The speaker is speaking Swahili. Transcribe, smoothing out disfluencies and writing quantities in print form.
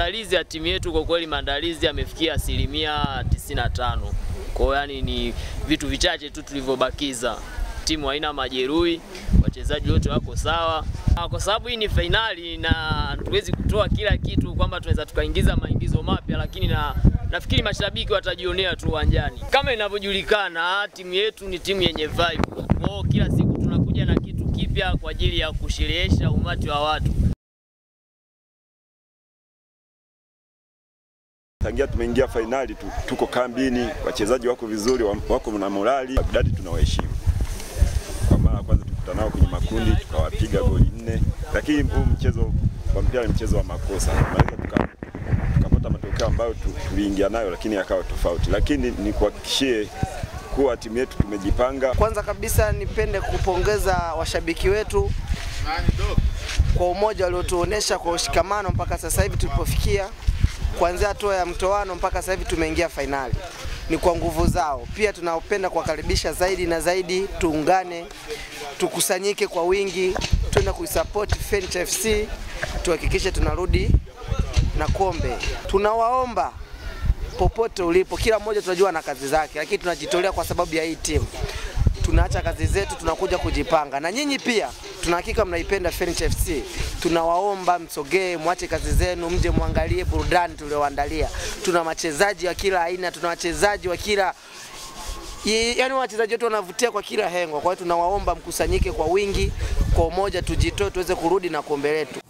maandalizi ya timu yetu kwa kweli maandalizi yamefikia 95%. Kwa hiyo yani ni vitu vichache tu tulivyobakiza. Timu haina majeruhi, wachezaji wote wako sawa. Kwa sababu hii ni finali na tuwezi kutoa kila kitu kwamba tunaweza tukaingiza maingizo mapya, lakini nafikiri mashabiki watajionea tu uwanjani. Kama inavyojulikana, timu yetu ni timu yenye vibe. Kwa hiyo kila siku tunakuja na kitu kipya kwa ajili ya kusherehesha umati wa watu. Tangia tumeingia finali tuko kambini, wachezaji wako vizuri, wako na morali, Baghdadi tunawaheshimu. Kwa mara kwanza tukutana nao kwenye makundi tukawapiga goli 4, lakini huu mchezo wa mpira ni mchezo wa makosa. Tunaweza tukapata matokeo ambayo tuliingia nayo lakini yakawa tofauti. Lakini nikuhakikishie kuwa timu yetu tumejipanga. Kwanza kabisa nipende kupongeza washabiki wetu kwa umoja waliotuonesha, kwa ushikamano mpaka sasa hivi tulipofikia. Kuanzia hatua ya mtoano mpaka sasa hivi tumeingia finali. Ni kwa nguvu zao. Pia tunapenda kuwakaribisha zaidi na zaidi, tuungane, tukusanyike kwa wingi, tuende kuisupport Fencha FC, tuhakikishe tunarudi na kombe. Tunawaomba popote ulipo, kila mmoja tunajua na kazi zake, lakini tunajitolea kwa sababu ya hii timu. Tunaacha kazi zetu, tunakuja kujipanga. Na nyinyi pia, tunahakika mnaipenda Fencha FC. Tunawaomba msogee, muache kazi zenu, mje muangalie burudani tulioandalia. Tuna wachezaji wa kila aina, tuna wachezaji wa kila yani wachezaji wetu wanavutia kwa kila hengo. Kwa hiyo tunawaomba mkusanyike kwa wingi, kwa umoja tujitoe tuweze kurudi na kombe letu.